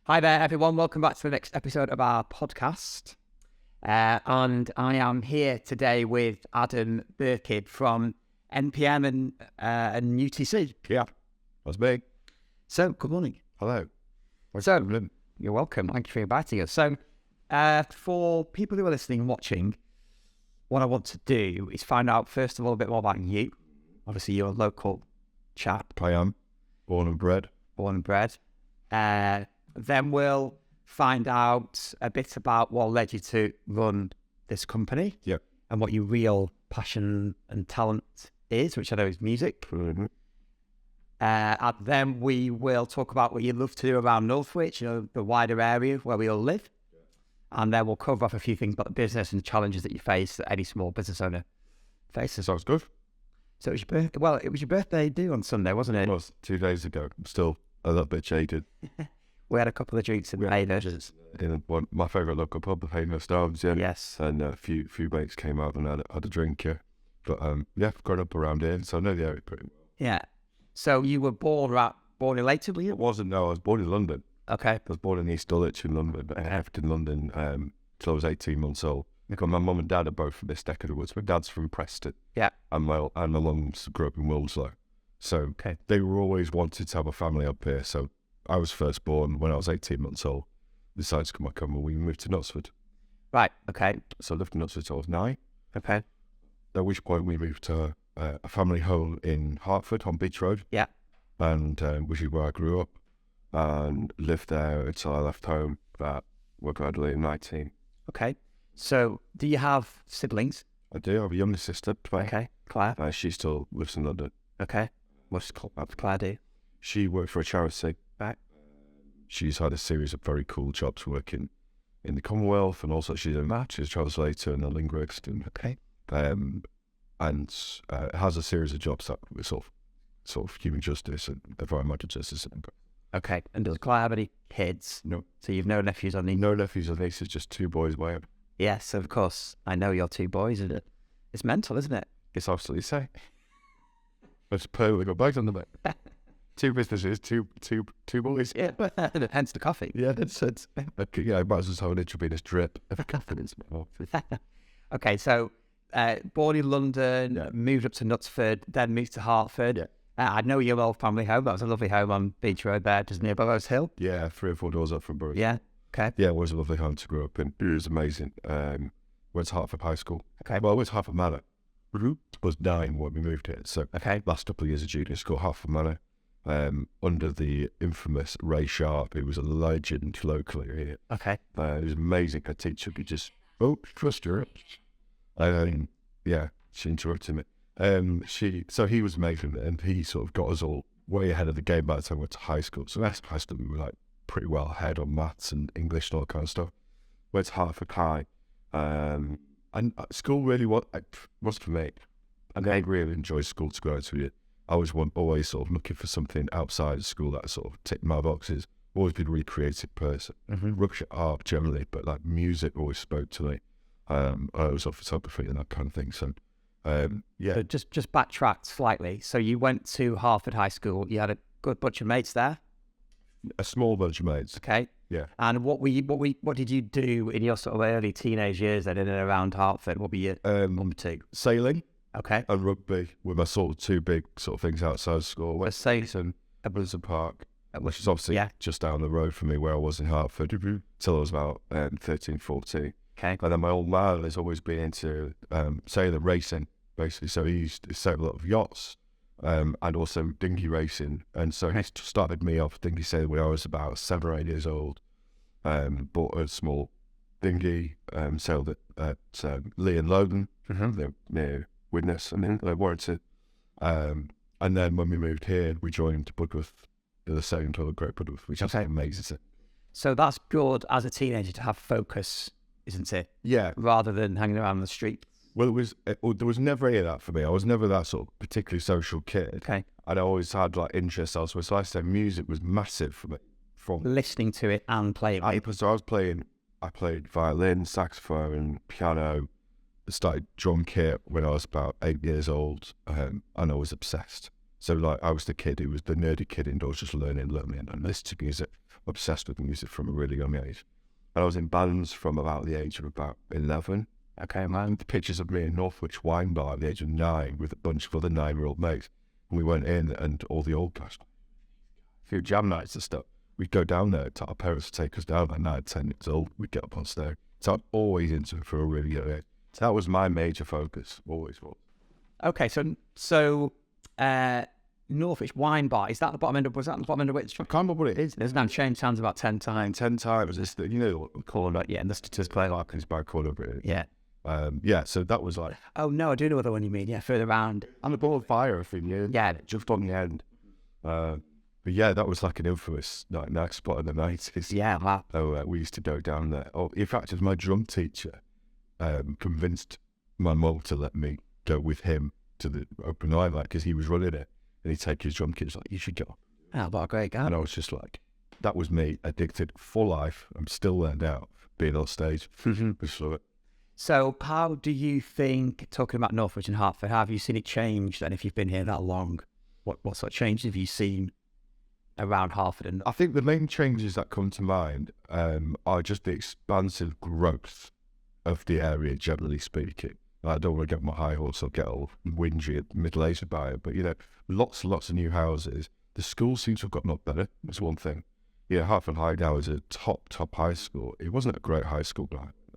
Hi there, everyone. Welcome back to the next episode of our podcast. And I am here today with Adam Birkett from NPM and UTC. Yeah, that's me. So, good morning. Hello. You're welcome. Thank you for inviting us. So, for people who are listening and watching, what I want to do is find out, first of all, a bit more about you. Obviously, you're a local chap. I am. Born and bred. Then we'll find out a bit about what led you to run this company. Yep. And what your real passion and talent is, which I know is music. Mm-hmm. And then we will talk about what you love to do around Northwich, the wider area where we all live. And then we'll cover off a few things about the business and the challenges that you face, that any small business owner faces. Sounds good. So it was your birthday. Well, it was your birthday due on Sunday, wasn't it? It was 2 days ago. I'm still a little bit jaded. We had a couple of drinks in Paynhurst. In my favourite local pub, the Powerhouse, yeah. Yes. And a few mates came out and had a drink, yeah. But I've grown up around here, so I know the area pretty well. Yeah. So you were born in Leighton, were you? It wasn't, no. I was born in London. Okay. I was born in East Dulwich in London, but I lived in London till I was 18 months old. Because my mum and dad are both from this neck of the woods. My dad's from Preston. Yeah. And my mum's grew up in Wilmslow. So they were always wanted to have a family up here. So I was first born when I was 18 months old. Decided to come and we moved to Knutsford. Right, okay. So I lived in Knutsford till I was 9. Okay. At which point we moved to a family home in Hertford on Beach Road. Yeah. And which is where I grew up. And lived there until I left home were gradually 19. Okay. So, do you have siblings? I do. I have a younger sister, Claire. Okay, Claire. She still lives in London. Okay. What's Claire do? She worked for a charity. Right. She's had a series of very cool jobs working in the Commonwealth, and also she's a translator and a linguist. And, okay. Has a series of jobs that were sort of human justice and environmental justice. Okay. And does Claire have any kids? No. So you've no nephews or nieces? No nephews or nieces, just 2 boys. Yes, of course. I know your 2 boys, isn't it? It's mental, isn't it? It's absolutely insane. Let's put got bags on the back. 2 businesses, two boys. Yeah, hence the coffee. Yeah, that's it. Yeah, I might as well have an intravenous drip of confidence. Okay, so born in London, moved up to Knutsford, then moved to Hertford. Yeah. I know your old family home. That was a lovely home on Beach Road there, just near Burrows Hill. Yeah, 3 or 4 doors up from Burrows. Yeah, okay. Yeah, it was a lovely home to grow up in. It was amazing. Went to Hertford High School. Okay. Well, I went to Hertford Manor. Was 9 when we moved here. So last couple of years of junior school, Hertford Manor. Under the infamous Ray Sharp, who was a legend locally here. Okay. It was amazing. Her teacher could just, trust her. She interrupted me. So he was amazing, and he sort of got us all way ahead of the game by the time we went to high school. So that's high school, we were like pretty well ahead on maths and English and all that kind of stuff. Went to Hertford High, and school really was for me. And I really enjoyed school, to be honest with you. I was always sort of looking for something outside of school that sort of ticked my boxes. Always been a really creative person. Rubbish at art generally, but like music always spoke to me. I was off photography and that kind of thing. So, So just backtracked slightly. So you went to Hertford High School. You had a good bunch of mates there. A small bunch of mates. Okay. Yeah. And what did you do in your sort of early teenage years then in and around Hertford? What were your number 2? Sailing. Okay. And rugby were my sort of 2 big sort of things outside of school. West Satan, Blizzard Park, which is obviously just down the road from me where I was in Hertford till I was about 13, 14. Okay. And then my old man has always been into sailing racing, basically. So he used to sail a lot of yachts and also dinghy racing. And so he started me off dinghy sailing when I was about 7 or 8 years old. Bought a small dinghy, sailed at Lee and Logan, near Widnes, and then Warrington. And then when we moved here, we joined Budworth, the sailing club at Great Budworth, which is amazing. So that's good as a teenager to have focus, isn't it? Yeah. Rather than hanging around the street. Well, there was never any of that for me. I was never that sort of particularly social kid. Okay. And I always had like interests elsewhere. So I said music was massive for me. From listening to it and playing. I played violin, saxophone, piano. I started drum kit when I was about 8 years old, and I was obsessed. So like I was the kid who was the nerdy kid indoors, just learning and listening to music. obsessed with music from a really young age. And I was in bands from about the age of about 11. Okay, man. The pictures of me in Northwich wine bar at the age of 9 with a bunch of other 9-year-old mates. And we went in, and all the old guys, a few jam nights and stuff. We'd go down there, our parents would take us down at 9, 10 years old. We'd get up on stage. So I'm always into it for a really young age. So that was my major focus, always was. Okay, so Northwich Wine Bar, is that the bottom end of, was that the bottom end of Whitstreet? I can't remember what it is. There's now changed hands about 10 times. 10 times. It's the, you know what we call it? Yeah, and the Just play like it's by corner. Yeah. Yeah, so that was like... Oh, no, I do know the one you mean. Yeah, further around. And the ball of fire, I think, yeah. Yeah. Just on the end. But yeah, that was like an infamous night spot in the 90s. Yeah, wow. So we used to go down there. Oh, in fact, it was my drum teacher convinced my mum to let me go with him to the open eye night because he was running it. And he'd take his drum kit. He's like, you should go. Oh, what a great guy. And I was just like, that was me, addicted for life. I'm still there now, being on stage. Just love it. So how do you think, talking about Northwich and Hertford, how have you seen it change then if you've been here that long? What sort of changes have you seen around Hertford? And I think the main changes that come to mind are just the expansive growth of the area, generally speaking. I don't want to get my high horse or get all whingy and middle-aged about it, but, you know, lots and lots of new houses. The schools seem to have gotten a lot better. That's one thing. Yeah, Hertford High now is a top high school. It wasn't a great high school,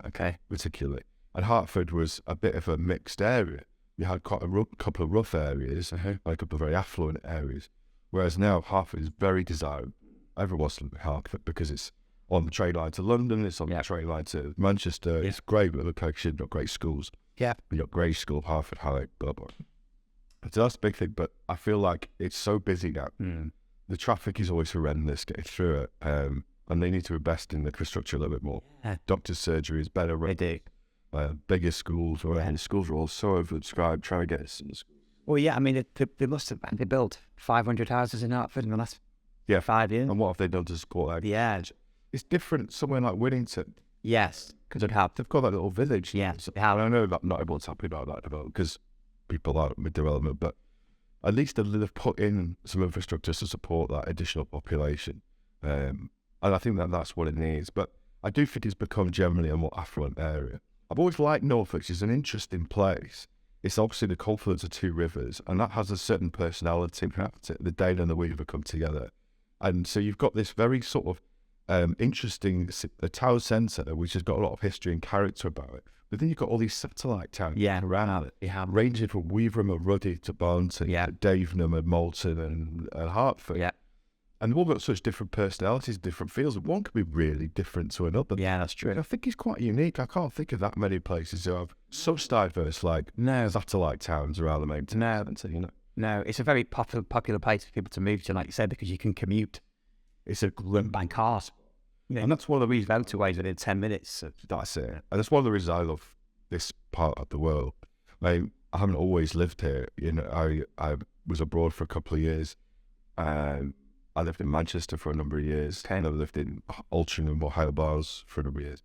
okay, particularly. And Hertford was a bit of a mixed area. You had quite a couple of rough areas, and a couple of very affluent areas. Whereas now Hertford is very desirable. Everyone wants to live in Hertford because it's on the train line to London, it's on the train line to Manchester. It's great location, you've got great schools. Yeah. You've got great school, Hertford High, blah, blah. So that's a big thing, but I feel like it's so busy now. The traffic is always horrendous getting through it, and they need to invest in the infrastructure a little bit more. Yeah. Doctor's surgery is better. They do. Bigger schools, and schools are all so oversubscribed, trying to get us in the schools. Well, yeah, I mean, they must have, they built 500 houses in Hertford in the last 5 years. And what have they done to support that? Yeah. It's different somewhere like Whittington. Yes, because it helped. They've got that little village. Yes, And I know that not everyone's happy about that development because people are with development, but at least they've put in some infrastructure to support that additional population. And I think that's what it needs. But I do think it's become generally a more affluent area. I've always liked Northwich. It's an interesting place. It's obviously the confluence of two rivers, and that has a certain personality. The Dane and the Weaver come together. And so you've got this very sort of interesting town centre, which has got a lot of history and character about it. But then you've got all these satellite towns around it. Yeah. Ranging from Weaverham and Ruddy to Barnton, Davenham and Malton and Hertford. Yeah. And they've all got such different personalities, different feels. One could be really different to another. Yeah, that's true. I think it's quite unique. I can't think of that many places who have such diverse, satellite towns around the main town. No, it's a very popular place for people to move to, like you said, because you can commute. It's a run by cars. And that's one of the reasons motorways within 10 minutes. That's it. And that's one of the reasons I love this part of the world. I haven't always lived here. I was abroad for a couple of years. I lived in Manchester for a number of years. I lived in Altrincham or High Bars for a number of years.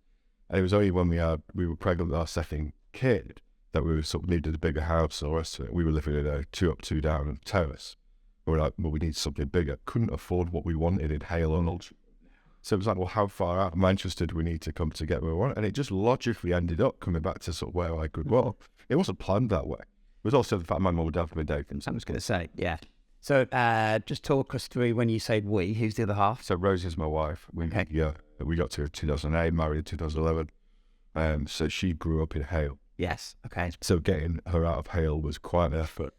And it was only when we were pregnant with our second kid that we sort of needed a bigger house and all the rest of it. We were living in a 2 up, 2 down terrace. We were like, well, we need something bigger. Couldn't afford what we wanted in Hale and Altrincham. So it was like, well, how far out of Manchester do we need to come to get where we want? And it just logically ended up coming back to sort of where I grew up. It wasn't planned that way. It was also the fact my mum and dad have been dating. I was going to say, yeah. So just talk us through when you say we, who's the other half? So Rosie is my wife. We got to her in 2008, married in 2011. So she grew up in Hale. Yes, okay. So getting her out of Hale was quite an effort.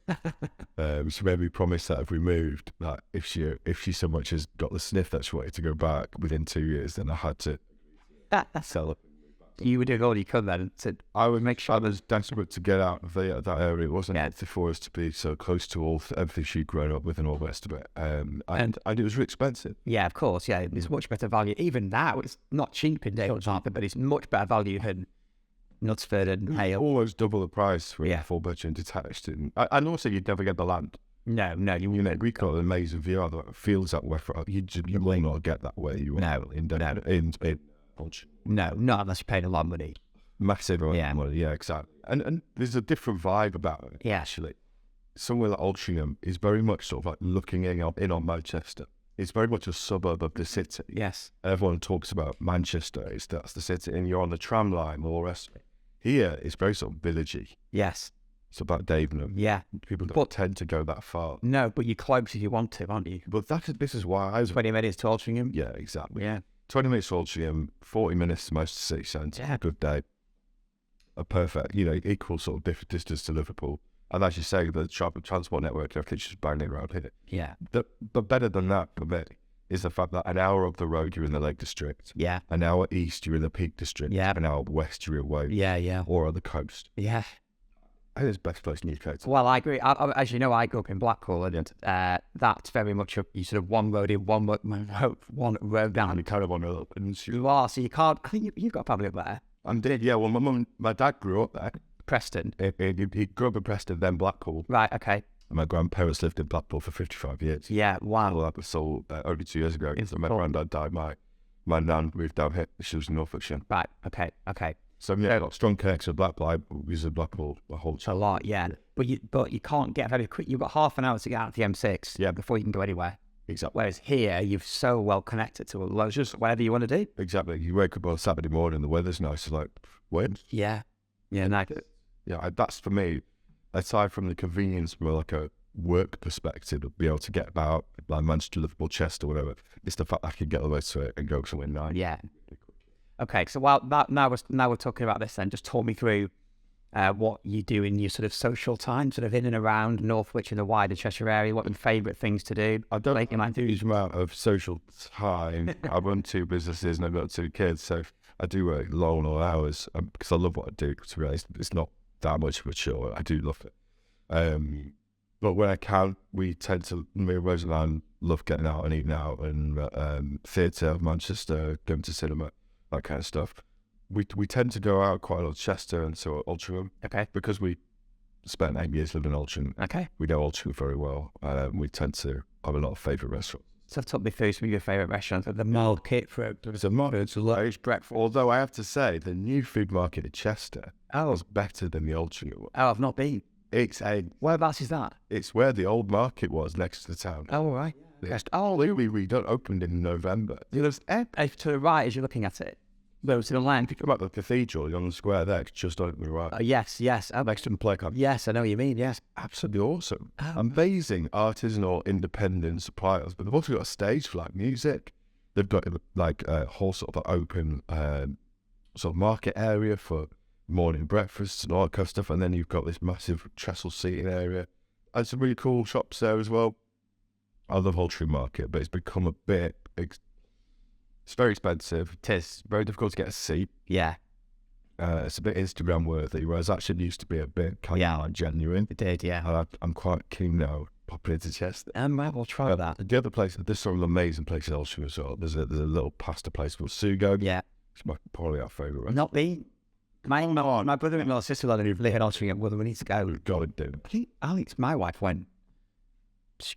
She made me promise that if we moved, that if she so much as got the sniff that she wanted to go back within 2 years, then I had to sell it. You would do all you could then. I would make sure I was desperate to get out of that area. It wasn't healthy for us to be so close to everything she'd grown up with and all the rest of it. And it was really expensive. Yeah, of course. Yeah, it's much better value. Even now, it's not cheap in Dale, but it's much better value than Knutsford and Hale. Almost double the price for a full bedroom detached. And also, you'd never get the land. No, we got an amazing view out of the fields that way. You will not get that way. No, not unless you're paying a lot of money. Massive amount of money, yeah, exactly. And there's a different vibe about it, actually. Somewhere like Altrincham is very much sort of like looking in on Manchester. It's very much a suburb of the city. Yes. Everyone talks about Manchester, that's the city, and you're on the tram line and all the rest of it. Here, it's very sort of villagey. Yes. It's about Davenham. Yeah. People don't tend to go that far. No, but you're close if you want to, aren't you? But this is why I was... 20 minutes to Altrincham. Yeah, exactly. Yeah. 20 minutes to Altrincham, 40 minutes to most of the city centre. Yeah. Good day. A perfect, equal sort of distance to Liverpool. And as you say, the transport network, everything's just banging around here. Yeah. But better than that, for me, is the fact that an hour up the road, you're in the Lake District. Yeah. An hour east, you're in the Peak District. Yeah. An hour west, you're away. Yeah. Or on the coast. Yeah. I think it's the best place in the UK. Well, I agree. As you know, I grew up in Blackpool, and that's very much you sort of one road in, one road down. You kind of on a little peninsula. You are, so you can't. I think you've got a family up there. I did, yeah. Well, my dad grew up there. Preston. He grew up in Preston, then Blackpool. Right. Okay. And my grandparents lived in Blackpool for 55 years. Yeah. Wow. Well, that was sold only 2 years ago. So my granddad died. My nan moved down here. She was in Northwich. Right. Okay. So yeah, got strong connection with Blackpool. I was in Blackpool the whole time. A lot, yeah. But you can't get very quick. You've got half an hour to get out of the M6 before you can go anywhere. Exactly. Whereas here, you're so well connected to loads of whatever you want to do. Exactly. You wake up on a Saturday morning, the weather's nice. It's like, wait. Yeah. Nice. Yeah, that's for me. Aside from the convenience from like a work perspective, of being able to get about like Manchester, Liverpool, Chester, whatever. It's the fact that I can get away to it and go somewhere nice. Yeah. Okay, so now we're talking about this then, just talk me through what you do in your sort of social time, sort of in and around Northwich and the wider Cheshire area, what your favourite things to do. I don't do a huge amount of social time. I run 2 businesses and I've got 2 kids, so I do work long hours because I love what I do. To be honest, it's not that much of a chore. I do love it. But when I can, we tend to, me and Roseland love getting out and eating out and theatre, Manchester, going to cinema, that kind of stuff. We tend to go out quite a lot to Chester and so Altrincham. Okay. Because we spent 8 years living in Altrincham. Okay. We know Altrincham very well. We tend to have a lot of favourite restaurants. So talk me through some of your favourite restaurants at the market. There's a market, it's a large breakfast. Although I have to say, the new food market at Chester was better than the Altrincham one. Oh, I've not been. Whereabouts is that? It's where the old market was next to the town. Oh, all right. Yes. Oh, we opened in November. To the right as you're looking at it. To the land. If you come up the cathedral, you're on the square there, it's just open the right. Yes. Next to the playground. Yes, I know what you mean, yes. Absolutely awesome. Amazing artisanal independent suppliers, but they've also got a stage for like music. They've got like a whole sort of open sort of market area for morning breakfasts and all that kind of stuff, and then you've got this massive trestle seating area and some really cool shops there as well. I love Altrincham Market, but it's become a bit... It's very expensive. It is. Very difficult to get a seat. Yeah. It's a bit Instagram worthy, whereas actually used to be a bit kind of genuine. It did, yeah. I'm quite keen now popping into Chester. We'll try that. The other place, there's some amazing places in Altrincham as well. There's a little pasta place called Sugo. Yeah. It's probably our favourite restaurant. Not me. My brother-in-law and sister-in-law live in Altrincham. Well, we need to go. We've got to do. I think Alex, my wife, went.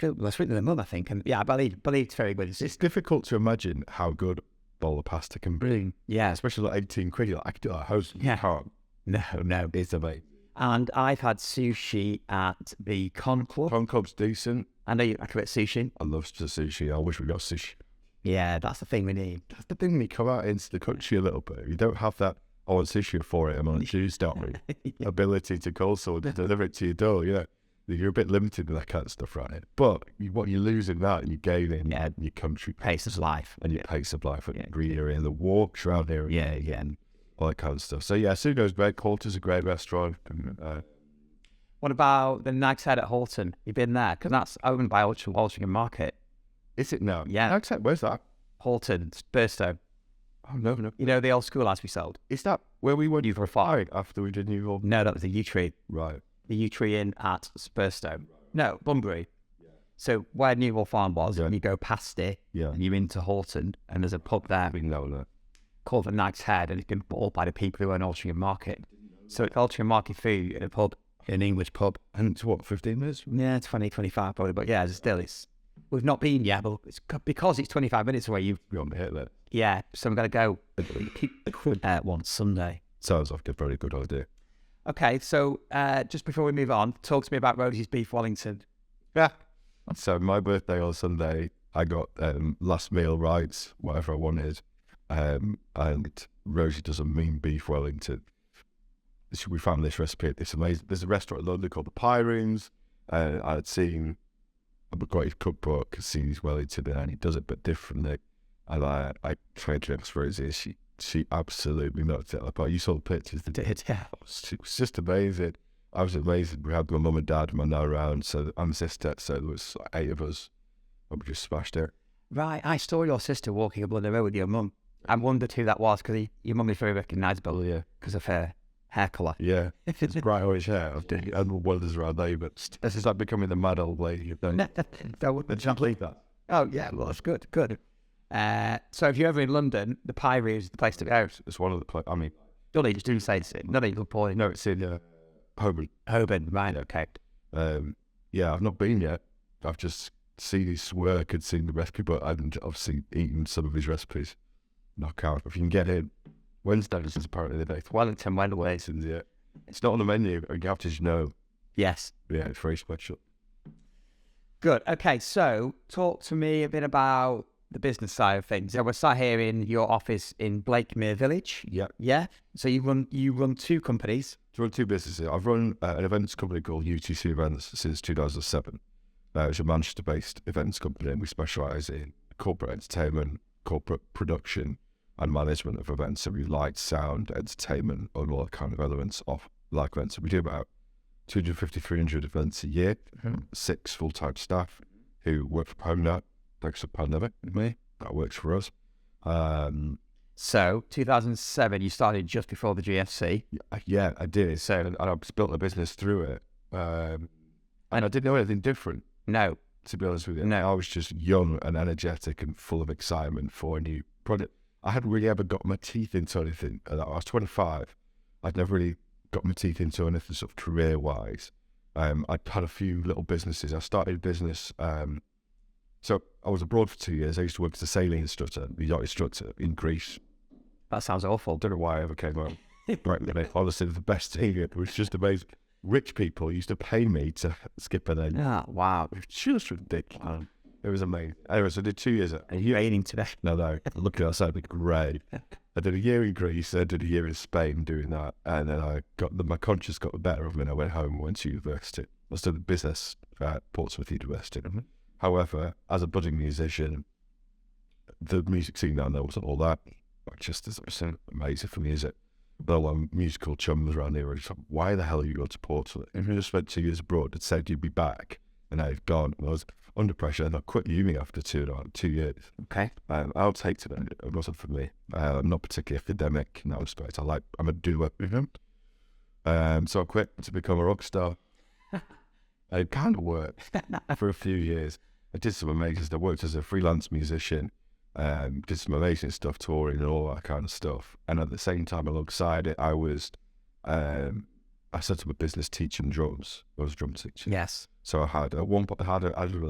Let's read the mum, I think. And yeah, I believe it's very good. It's difficult to imagine how good a bowl of pasta can be. Yeah. Especially like 18 quid. Like, I could do that at home. Yeah. Can't. No. It's amazing. And I've had sushi at the Con Club. Con Club's decent. I know you like a bit of sushi. I love sushi. I wish we got sushi. Yeah, that's the thing we need. That's the thing when you come out into the country a little bit. You don't have that, I want sushi at 4 a.m. on a Tuesday, ability to call someone to deliver it to your door. You're a bit limited with that kind of stuff, right? But what you lose in that, you gain in your country. Pace of life. And your pace of life. And greenery and the walks around here. Yeah. And all that kind of stuff. So yeah, Sugo's great. Quarter's a great restaurant. What about the Nag's Head at Halton? You been there? Because that's owned by Altrincham Market. Is it now? Yeah. Nag's Head, where's that? Halton, Burstow. Oh, no. You know the old schoolhouse we sold? Is that where we went for a fire after we did New York? No, that was the Yew Tree. Right. The Yew Tree Inn at Burstow. No, Bunbury. Yeah. So where Newhall Farm was, and you go past it, and you're into Halton, and there's a pub there called the Nag's Head, and it's been bought by the people who own Altrincham Market. So it's Altrincham Market food in a pub, an English pub. And it's what, 15 minutes? Yeah, 20, 25 probably, but yeah, we've not been yet, but it's because it's 25 minutes away. You're on the hit there. Yeah, so I'm going to go one Sunday. Sounds like a very good idea. Okay, so just before we move on, talk to me about Rosie's Beef Wellington. Yeah. So my birthday on Sunday, I got last meal rights, whatever I wanted. And Rosie does a mean beef Wellington. We found this recipe. It's amazing. There's a restaurant in London called the Pie Rooms. I'd seen, I've got his cookbook, seen his Wellington, and he does it but differently. And I tried to ask Rosie. She absolutely knocked it out of the park. You saw the pictures. Did, yeah. It was just amazing. I was amazing. We had my mum and dad, my nan around, so I'm a sister, so there was like 8 of us, and we just smashed it. Right, I saw your sister walking up the road with your mum. I wondered who that was, because your mum is very recognisable because of her hair colour. Yeah, it's bright orange hair. And wonders around there, but this is like becoming the mad old lady. Let's not leave that. Oh, yeah, well, that's good. So if you're ever in London, the Pie Room is the place to go. It's one of the places. I mean, don't you just do say it's in? No, you look poorly. No, it's in Holborn, right, okay. Yeah, I've not been yet. I've just seen his work and seen the recipe, but I've obviously eaten some of his recipes. Knockout. If you can get in, Wednesdays is apparently the day. Wellington, Wednesdays. Yeah. It's not on the menu, you have to know. Yes. Yeah, it's very special. Good. Okay, so talk to me a bit about the business side of things. We're sat here in your office in Blakemere Village. Yeah. Yeah. So you run 2 companies. I run 2 businesses. I've run an events company called UTC Events since 2007. It's a Manchester-based events company, and we specialise in corporate entertainment, corporate production, and management of events. So we light, sound, entertainment, and all kind of elements of live events. So we do about 250, 300 events a year. 6 full-time staff who work from home now. Thanks to the pandemic, me. That works for us. So 2007, you started just before the GFC. Yeah, I did. So and I built a business through it. And I didn't know anything different. No. To be honest with you. No. I was just young and energetic and full of excitement for a new product. I hadn't really ever got my teeth into anything. I was 25. I'd never really got my teeth into anything sort of career-wise. I'd had a few little businesses. I started a business. So I was abroad for 2 years. I used to work as a sailing instructor, a yacht instructor in Greece. That sounds awful. Don't know why I ever came home. Right, honestly, the best thing. It was just amazing. Rich people used to pay me to skip an end. Oh, wow. It was just ridiculous. It was amazing. Anyway, so I did 2 years. Are you aiming today? No. Looking outside, it'd be great. I did a year in Greece. I did a year in Spain doing that. And then my conscience got the better of me and I went home and went to university. I studied business at Portsmouth University. However, as a budding musician, the music scene down there wasn't all that. Manchester is amazing for music. But a lot of musical chums around here were just like, why the hell are you going to Portsmouth? If you just spent 2 years abroad and said you'd be back, and I'd gone, I was under pressure, and I quit uni after 2 years. Okay. I'll take to that. It wasn't for me. I'm not particularly academic in that respect. I'm a doer. So I quit to become a rock star. It kind of worked for a few years. I did some amazing stuff. I worked as a freelance musician. Did some amazing stuff, touring and all that kind of stuff. And at the same time, alongside it, I set up a business teaching drums. I was a drum teacher. Yes. So I had a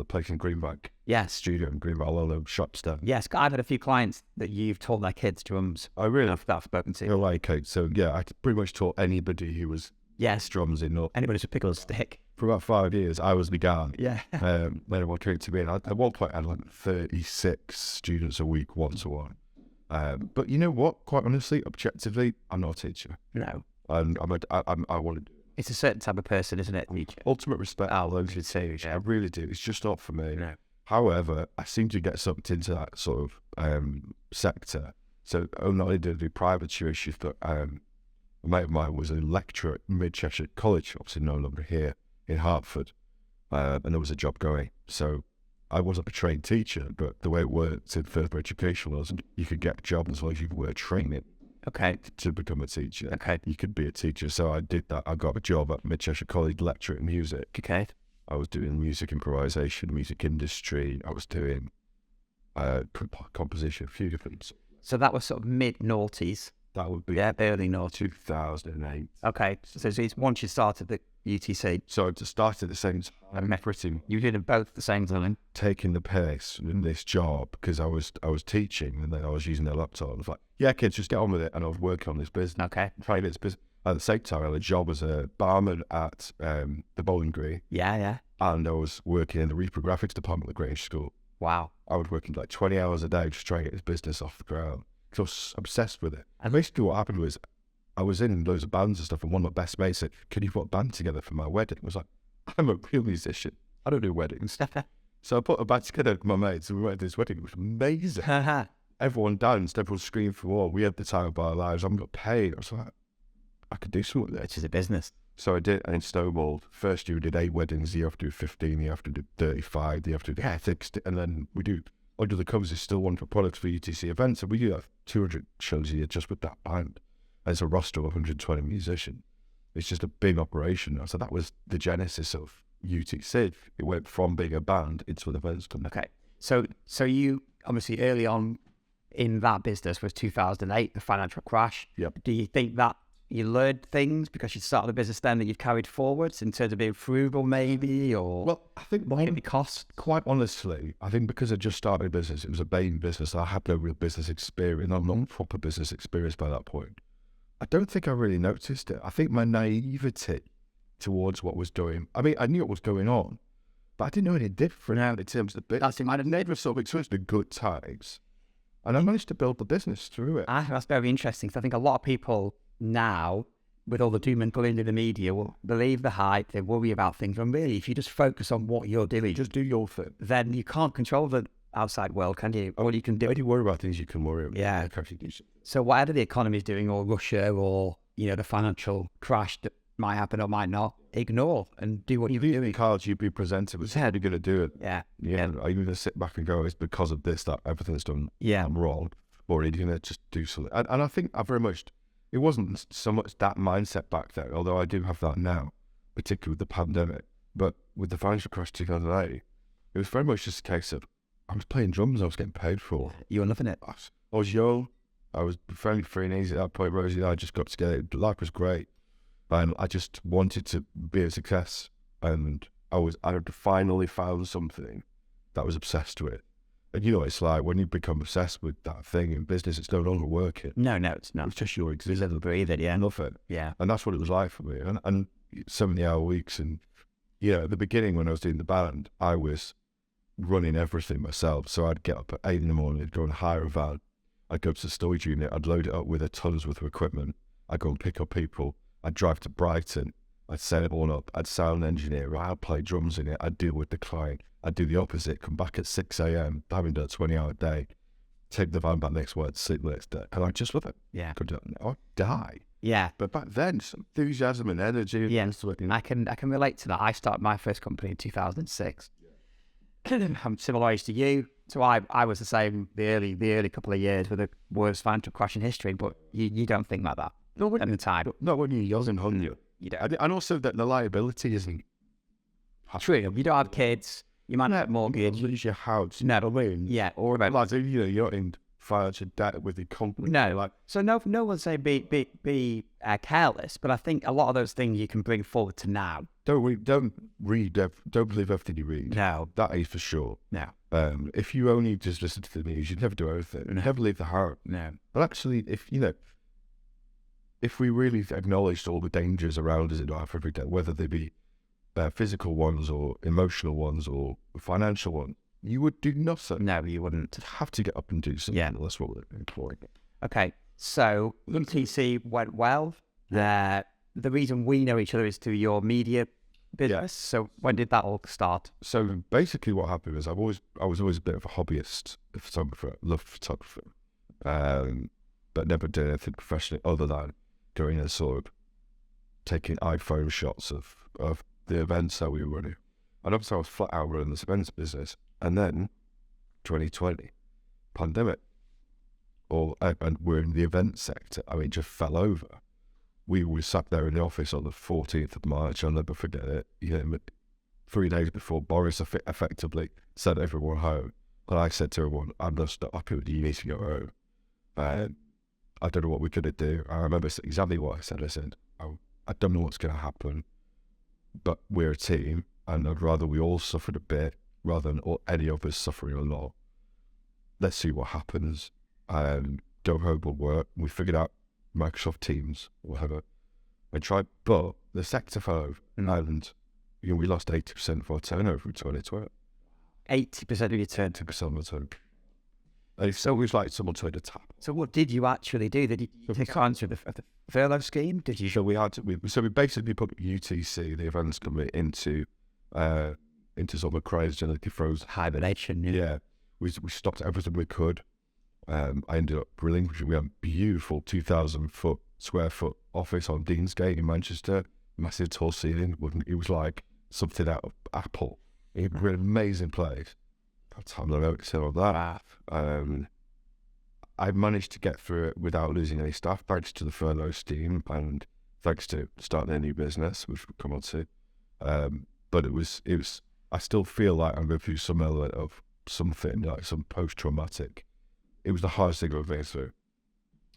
place in Greenbank. Yes. Studio in Greenbank, all those shops there. Yes, I've had a few clients that you've taught their kids drums. I really I've spoken to. I like it. So yeah, I pretty much taught anybody who was drums in. Anybody who's a pickle stick. For about 5 years, I was the guy. Yeah. Then everyone came to me, and at one point I had like 36 students a week, 1-to-1. But you know what? Quite honestly, objectively, I'm not a teacher. No. And I want to do it. It's a certain type of person, isn't it? Teacher. Ultimate respect. I love you too. I really do. It's just not for me. No. However, I seem to get sucked into that sort of sector. So not only did I do private tuition, but a mate of mine was a lecturer at Mid-Cheshire College, obviously no longer here, in Hertford, and there was a job going. So I wasn't a trained teacher, but the way it worked in further education was you could get a job as long as you were training. Okay. To become a teacher. Okay. You could be a teacher. So I did that. I got a job at Mid-Cheshire College lecturing music. Okay. I was doing music improvisation, music industry. I was doing composition, a few different. So that was sort of mid-noughties. That would be early noughties. 2008. Okay. So it's once you started the UTC. So I just started at the same time. You did it both at the same time. Taking the piss in this job because I was teaching and then I was using their laptop. I was like, yeah, kids, just get on with it. And I was working on this business. Okay. Trying this business. At the same time, I had a job as a barman at the Bowling Green. Yeah. And I was working in the reprographics department at the Grange School. Wow. I would work like 20 hours a day just trying to get his business off the ground because I was obsessed with it. And basically what happened was I was in loads of bands and stuff, and one of my best mates said, "Can you put a band together for my wedding?" I was like, "I'm a real musician. I don't do weddings." So I put a band together with my mates, and we went to this wedding. It was amazing. Everyone danced, everyone screamed for more. We had the time of our lives. I got paid. I was like, I could do something with this. Which is a business. So I did, and in Snowball, first year we did 8 weddings. You have to do 15, you have to do 35, you have to do 60, and then we do, under the covers is still one for products for UTC events, and we do like 200 shows a year just with that band. And it's a roster of 120 musicians. It's just a big operation. So that was the genesis of UTC. It went from being a band into an events company. Okay. So you, obviously early on in that business was 2008, the financial crash. Yep. Do you think that you learned things because you started a business then that you've carried forwards in terms of being frugal maybe, or Well, I think the cost? quite honestly, I think because I just started a business, it was a baby business. I had no real business experience, not proper business experience by that point. I don't think I really noticed it. I think my naivety towards what was doing. I mean, I knew what was going on, but I didn't know any different in terms of the business. I had never sort of experienced the good times, and I managed to build the business through it. I think that's very interesting, because I think a lot of people now, with all the doom and gloom in the media, will believe the hype, they worry about things, and really, if you just focus on what you're doing, Just do your thing. then you can't control the outside world, can you? All you can do. When you worry about things you can worry about. Yeah. So whatever the economy is doing, or Russia, or the financial crash that might happen or might not, ignore and do what you're These doing. cards you'd be presented with, how are you going to do it? Yeah. Are you going to sit back and go, it's because of this that everything's done I'm wrong? Or are you going to just do something? And I think I very much, it wasn't so much that mindset back then, although I do have that now, particularly with the pandemic. But with the financial crash 2008, it was very much just a case of, I was playing drums I was getting paid for. You were loving it. I was young. I was fairly free and easy at that point. Rosie and I just got together. Life was great. And I just wanted to be a success. And I had finally found something that I was obsessed with. And it's like when you become obsessed with that thing in business, it's no longer working. No, it's not. It's just your existence. You live and breathe it, yeah. Nothing. Yeah. And that's what it was like for me. And 70-hour weeks. And, at the beginning when I was doing the band, I was running everything myself. So I'd get up at 8 in the morning, I'd go and hire a van. I'd go to the storage unit, I'd load it up with a tons worth of equipment. I'd go and pick up people. I'd drive to Brighton. I'd set it all up. I'd sound engineer. I'd play drums in it. I'd deal with the client. I'd do the opposite. Come back at 6 a.m., having done a 20-hour day. Take the van back next morning, sleep the next day. And I just love it. Yeah. Could do it now. I'd die. Yeah. But back then, enthusiasm and energy. Yeah. I can relate to that. I started my first company in 2006. I'm similar age to you. So I was the same the early couple of years with the worst financial crash in history, but you don't think like that at the time. Not when you're young and hungry. You don't. And also that the liability isn't True. You don't have kids. You might not have mortgage. lose your house. No, yeah. Or about Like, you're not in financial debt with the company. no. Like, So no one's saying be careless, but I think a lot of those things you can bring forward to now. don't believe everything you read. No. That is for sure. No. If you only just listen to the news, you'd never do anything. And never leave the heart. No. But actually, if we really acknowledged all the dangers around us in life every day, whether they be physical ones or emotional ones or financial ones, you would do nothing. No, you wouldn't. You'd have to get up and do something. Yeah. That's what we're employing. Okay, so UTC went well. The reason we know each other is through your media business. Yeah. So when did that all start? So basically what happened was I was always a bit of a hobbyist, a photographer, loved photography, but never did anything professionally other than going and sort of taking iPhone shots of the events that we were running. And obviously I was flat out running this events business. And then 2020, pandemic, and we're in the event sector. I mean, it just fell over. We sat there in the office on the 14th of March. I'll never forget it. 3 days before Boris effectively sent everyone home. And I said to everyone, I'm just not happy with you, need to go home. And I don't know what we're going to do. I remember exactly what I said. I said, I don't know what's going to happen, but we're a team, and I'd rather we all suffered a bit rather than any of us suffering a lot. Let's see what happens. Go home will work. We figured out Microsoft Teams, whatever. I tried, but the sector fell over, and we lost 80% of our turnover in 2020. 80% of your turn. 20% of the time. And it's always like someone turned a tap. So what did you actually do? Did you take advantage of the furlough scheme? Did you? So we basically put UTC, the events company, into sort of a cryogenic frozen Hibernation. Yeah, we stopped everything we could. I ended up relinquishing. We had a beautiful 2,000 square foot office on Deansgate in Manchester, massive tall ceiling. It was like something out of Apple. It was an amazing place. Got time to notice on that. I managed to get through it without losing any staff, thanks to the furlough scheme and thanks to starting a new business, which we'll come on to. But it was. I still feel like I'm going through some element of something, like some post-traumatic. It was the hardest thing I've been through.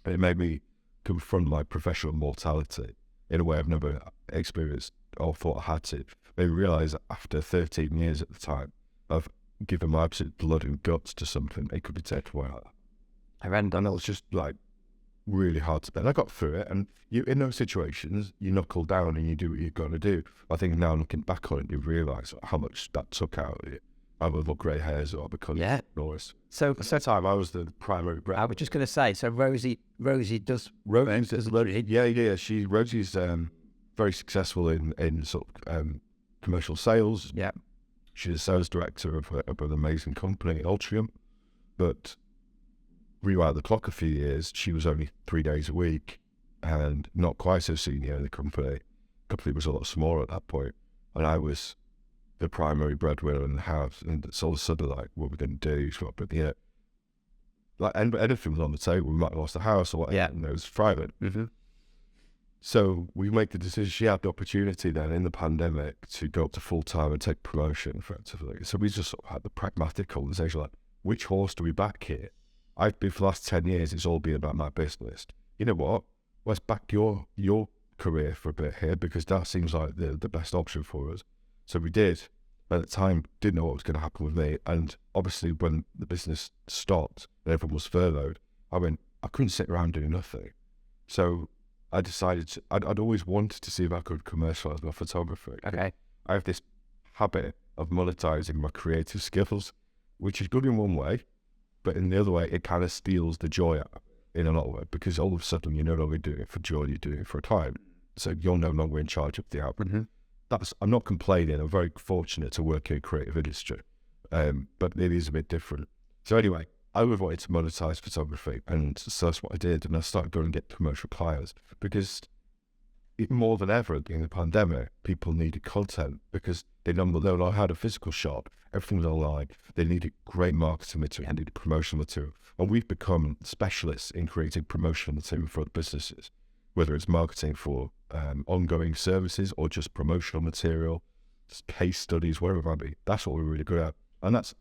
And it made me confront my professional mortality in a way I've never experienced or thought I had to. Made me realise that after 13 years at the time, I've given my absolute blood and guts to something. It could be taken away like that. And it was just like really hard to bear. And I got through it, and you, in those situations, you knuckle down and you do what you've got to do. I think now looking back on it, you realise how much that took out of you. I have little grey hairs or because Norris. So at that time, I was the primary brand. I was just going to say, so Rosie does. Yeah. Rosie's very successful in sort of commercial sales. Yeah. She's a sales director of an amazing company, Ultrium. But rewind the clock a few years, she was only 3 days a week and not quite so senior in the company. The company was a lot smaller at that point, and I was the primary breadwinner in the house. And it's all of a sudden like, what we're going to do? But like anything was on the table. We might have lost the house or whatever. Yeah. And it was private. Mm-hmm. So we make the decision. She had the opportunity then in the pandemic to go up to full time and take promotion effectively. So we just sort of had the pragmatic conversation like, which horse do we back here? I've been for the last 10 years, it's all been about my business. You know what? Let's back your career for a bit here, because that seems like the best option for us. So we did. At the time, didn't know what was going to happen with me. And obviously when the business stopped and everyone was furloughed, I couldn't sit around doing nothing. So I decided I'd always wanted to see if I could commercialise my photography. Okay. I have this habit of monetizing my creative skills, which is good in one way, but in the other way, it kind of steals the joy out in another way, because all of a sudden you're no longer doing it for joy, you're doing it for a time. So you're no longer in charge of the output. Mm-hmm. I'm not complaining. I'm very fortunate to work in a creative industry, but it is a bit different. So anyway, I always wanted to monetize photography, and so that's what I did. And I started going and get commercial clients, because more than ever in the pandemic, people needed content because they no longer had a physical shop. Everything was online. They needed great marketing material, they needed promotional material. And we've become specialists in creating promotional material for businesses, whether it's marketing for ongoing services or just promotional material, case studies, whatever it might be. That's what we're really good at. And that's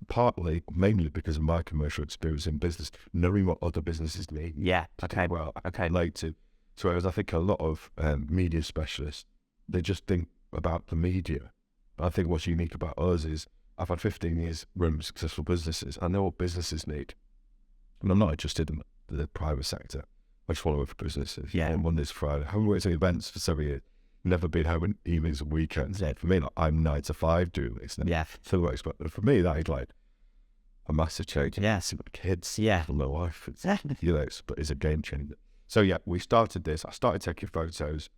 mainly because of my commercial experience in business, knowing what other businesses need. Yeah. Okay. Well, I can relate to. So whereas I think a lot of media specialists, they just think about the media. But I think what's unique about us is I've had 15 years running successful businesses. I know what businesses need. And I'm not interested in the private sector. I just want to work for businesses. Yeah. And Monday to Friday. I haven't worked at events for 7 years. Never been home in evenings and weekends. Yeah. For me, like, I'm 9 to 5 doing this. Yeah. So but for me, that is like a massive change. Yes. For kids. Yeah. For my wife. It's a game changer. So yeah, we started this. I started taking photos,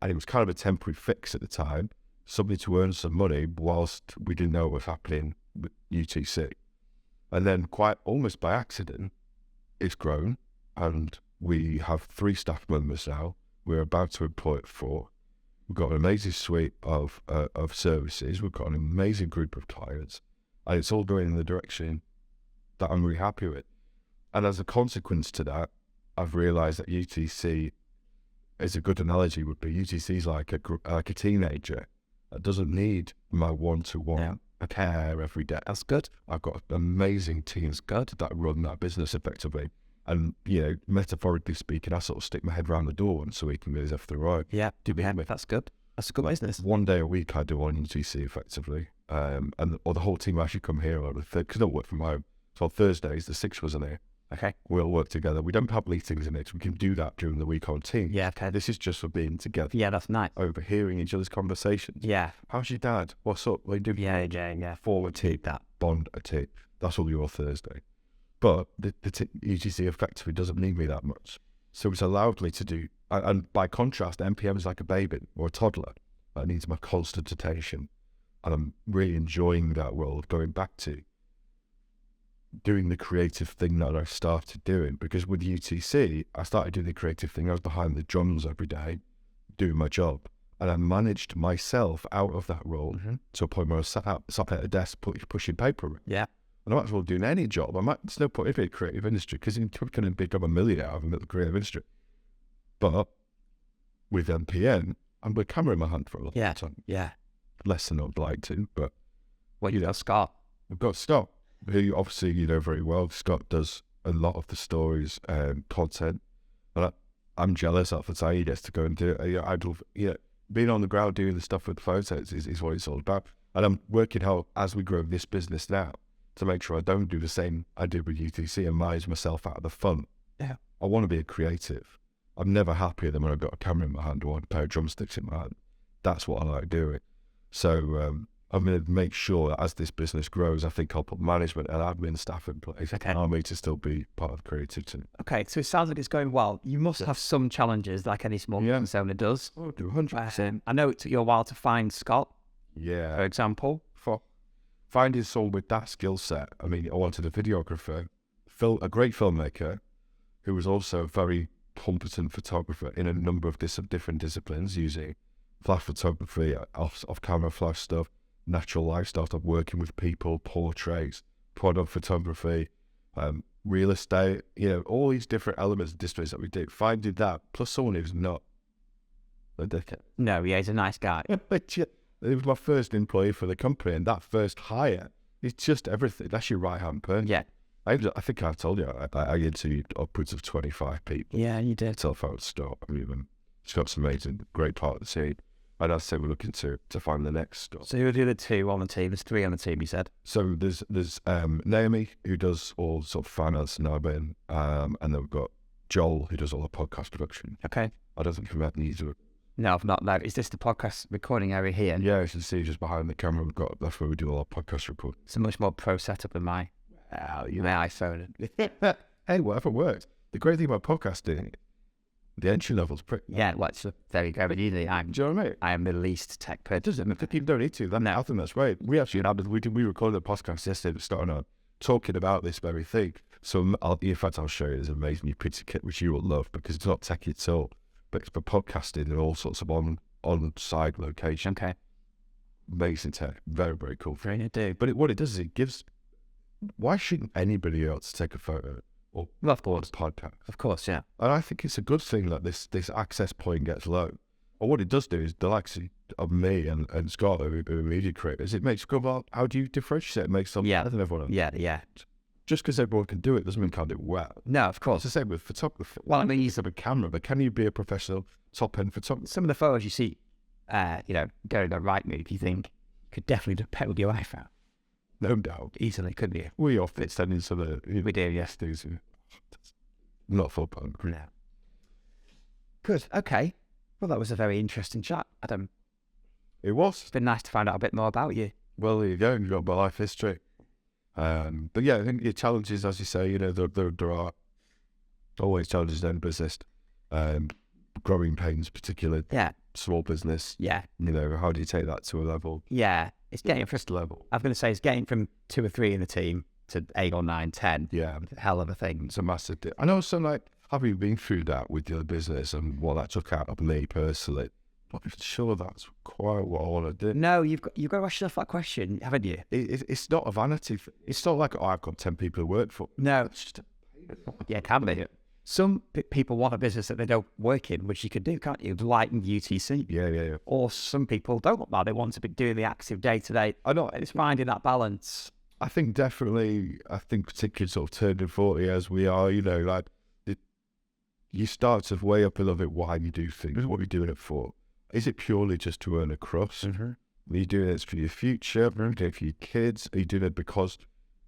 and it was kind of a temporary fix at the time, something to earn some money whilst we didn't know what was happening with UTC. And then quite almost by accident, it's grown, and we have 3 staff members now. We're about to employ 4. We've got an amazing suite of services. We've got an amazing group of clients, and it's all going in the direction that I'm really happy with. And as a consequence to that, I've realised that UTC is a good analogy. Would be UTC is like a teenager that doesn't need my one-to-one care every day. That's good. I've got amazing teams that run that business effectively. And, metaphorically speaking, I sort of stick my head around the door once a week and goes off the road. Yeah, that's good. That's a good business. One day a week I do on UTC effectively. Or the whole team actually come here on the third, because I don't work from home. So on Thursdays, the 6 was in here. Okay. We all work together. We don't have meetings in it. We can do that during the week on Teams. Yeah, okay. This is just for being together. Yeah, that's nice. Overhearing each other's conversations. Yeah. How's your dad? What's up? What do you do? Yeah. Forward to that. bond a team. That's all your Thursday. But the UTC effectively doesn't need me that much. So it's allowed me to do, and by contrast, MPM is like a baby or a toddler that needs my constant attention. And I'm really enjoying that role of going back to doing the creative thing that I started doing. Because with UTC, I started doing the creative thing. I was behind the drums every day, doing my job. And I managed myself out of that role to a point where I was sat at a desk pushing paper. Yeah. And I might as well doing any job. There's no point in a creative industry because you can become a millionaire out of a creative industry. But with MPN, I'm with a camera in my hand for a long time. Yeah. Less than I'd like to, but... Well, you know, Scott. We've got Scott, who obviously you know very well. Scott does a lot of the stories and content. And I'm jealous of the time he gets to go and do it. Being on the ground doing the stuff with the photos is what it's all about. And I'm working hard as we grow this business now to make sure I don't do the same I did with UTC and manage myself out of the fun. Yeah. I want to be a creative. I'm never happier than when I've got a camera in my hand or a pair of drumsticks in my hand. That's what I like doing. So I'm going to make sure that as this business grows, I think I'll put management and admin staff in place to allow me to still be part of creativity. Okay, so it sounds like it's going well. You must have some challenges like any small business owner does. Oh, 100%. I know it took you a while to find Scott, Yeah. for example. For finding someone with that skill set, I mean, I wanted a videographer, a great filmmaker, who was also a very competent photographer in a number of different disciplines, using flash photography, off-camera flash stuff, natural lifestyle stuff, working with people, portraits, product photography, real estate, all these different elements and disciplines that we do. Finding that, plus someone who's not a dickhead. No, yeah, he's a nice guy. It was my first employee for the company, and that first hire is just everything. That's your right-hand person. Yeah. I think I told you, I interviewed upwards of 25 people. Yeah, you did. Until I found Stock. I mean, Scott's amazing, great part of the team. And I'd say we're looking to find the next Stock. So who are the other two on the team? There's three on the team, you said. So there's Naomi, who does all sort of finance and admin, and then we've got Joel, who does all the podcast production. Okay. I don't think we've had neither. No, I've not. No, is this the podcast recording area here? Yeah, you can see just behind the camera, that's where we do all our podcast recording. It's a much more pro setup than my iPhone. Hey, whatever works. The great thing about podcasting, the entry level's pretty... Yeah, well, it's very, very easy. Do you know what I mean? I am the least tech person. People don't need to. I think that's right. We actually we recorded a podcast yesterday starting on talking about this very thing. So in fact, I'll show you this amazing new pizza kit, which you will love because it's not techy at all. But it's for podcasting and all sorts of on-site location. Okay. Amazing tech. Very, very cool. Very do. But what it does is it gives... Why shouldn't anybody else take a photo or of course. Podcast? Of course, yeah. And I think it's a good thing that this access point gets low. Or what it does do is the likes of me and Scott, who are media creators, it makes go, well, how do you differentiate? It makes something better than everyone else. Yeah. Just because everyone can do it doesn't mean can't do it well. No, of course. It's the same with photography. Well, I mean, you have a camera, but can you be a professional top-end photographer? Some of the photos you see, going the right move, you think could definitely depend with your iPhone. No doubt. Easily, couldn't you? We often sending some of the... We do, yes. Not full fun. No. Good, okay. Well, that was a very interesting chat, Adam. It was. It's been nice to find out a bit more about you. Well, there you go. You've got my life history. But yeah, I think your challenges, as you say, there are always challenges in business. Growing pains, particularly. Yeah. Small business. Yeah. How do you take that to a level? Yeah. It's getting first level. I'm going to say it's getting from 2 or 3 in the team to 8 or 9, 10. Yeah. Hell of a thing. It's a massive deal. And also, having been through that with your business and what that took out of me personally, I'm not sure that's quite what I want to do. No, you've got to ask yourself that question, haven't you? It's not a vanity. It's not like, I've got 10 people who work for me. No. It's just it can be. Some people want a business that they don't work in, which you could do, can't you? Like in UTC. Yeah. Or some people don't want that. They want to be doing the active day-to-day. I know. It's finding that balance. I think particularly sort of turning 40 as we are, you start to weigh up a little bit why you do things, what you're doing it for. Is it purely just to earn a crust? Mm-hmm. Are you doing it for your future? Are you doing it for your kids? Are you doing it because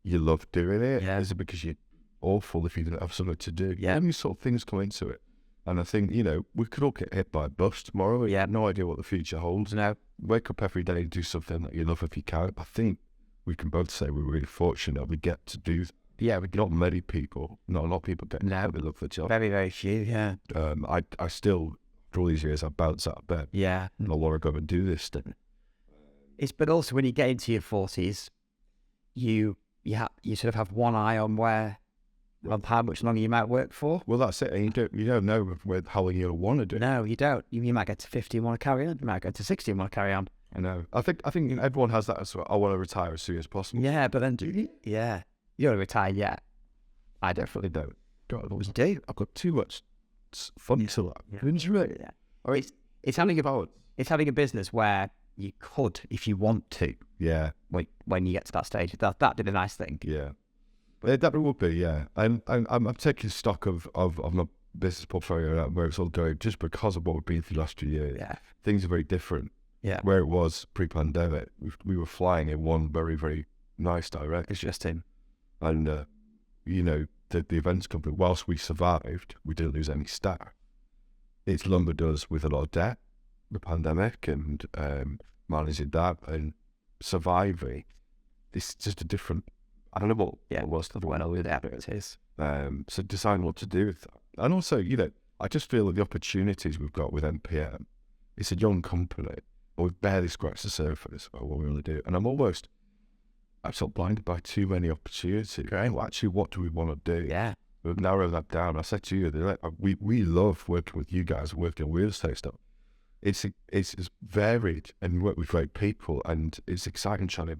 you love doing it? Yeah. Is it because you're awful if you didn't have something to do? Yeah. These sort of things come into it. And I think, we could all get hit by a bus tomorrow. You have no idea what the future holds. No. Wake up every day and do something that you love if you can. I think we can both say we're really fortunate we get to do. Yeah, not many people, not a lot of people get to love the job. Very, very few. Yeah. I still, for all these years, I bounce out of bed. Yeah. I want to go and do this thing. But also when you get into your 40s, you sort of have one eye on how much longer you might work for. Well, that's it. And you don't know how long you'll want to do it. No, you don't. You might get to 50 and want to carry on. You might get to 60 and want to carry on. I know. I think everyone has that as well. I want to retire as soon as possible. Yeah, but then you don't retire yet. I definitely don't. God, I always do. I've got too much fun to that. Yeah. Or it's having a business where you could, if you want to. Yeah. When you get to that stage, that'd be the nice thing. Yeah. That would be, yeah. And I'm taking stock of my business portfolio and where it's all going just because of what we've been through the last 2 years. Yeah. Things are very different. Yeah. Where it was pre-pandemic, we were flying in one very, very nice direction. It's just him. And, the events company, whilst we survived, we didn't lose any staff. It's lumbered us with a lot of debt, the pandemic, and managing that and surviving. It's just a different animal. Yeah, was the one with that it is. So deciding what to do with that. And also, I just feel that the opportunities we've got with MPM, it's a young company, but we've barely scratched the surface of what we want to do. And I'm sort of blinded by too many opportunities. Okay. Well, actually, what do we want to do? Yeah. We've narrowed that down. I said to you, we love working with you guys, working on real estate stuff. It's varied and we work with great people, and it's exciting trying to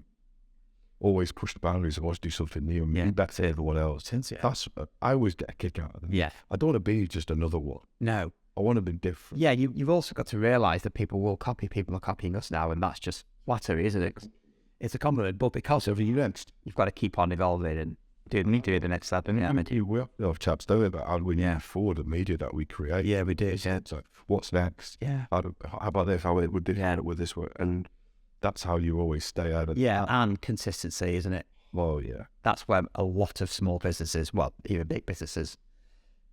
always push the boundaries and always do something new and be better than everyone else. That's I always get a kick out of them. Yeah. I don't want to be just another one. No. I want to be different. Yeah, you've also got to realise that people will copy. People are copying us now, and that's just flattery, isn't it? It's a compliment, but because of you've got to keep on evolving and do the next step. And we have chats, don't we, about how we move forward the media that we create. Yeah, we do. Yeah. So what's next? Yeah. How about this? How would this with this work? And that's how you always stay out of and consistency, isn't it? Well, yeah. That's where a lot of small businesses, well, even big businesses,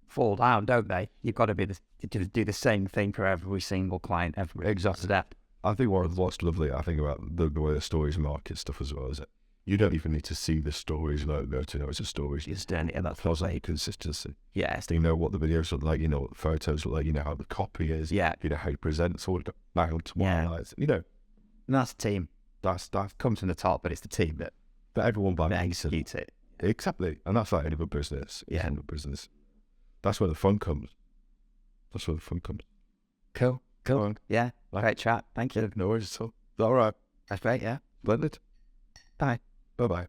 fall down, don't they? You've got to do the same thing for every single client, every step. I think what's lovely, I think about the way the Stories market stuff as well, is that you don't even need to see the Stories logo to know it's a Stories. You just don't, and that's like consistency. Yeah. You know what the videos look like, what the photos look like, how the copy is, how you present, it's all down to one. And that's the team. That comes from the top, but it's the team that everyone executes it. Exactly. And that's like any other business. Yeah. Any other business. That's where the fun comes. Cool. Yeah. Great chat. Thank you. No worries at all. All right. That's great, yeah. Blended. Bye. Bye-bye.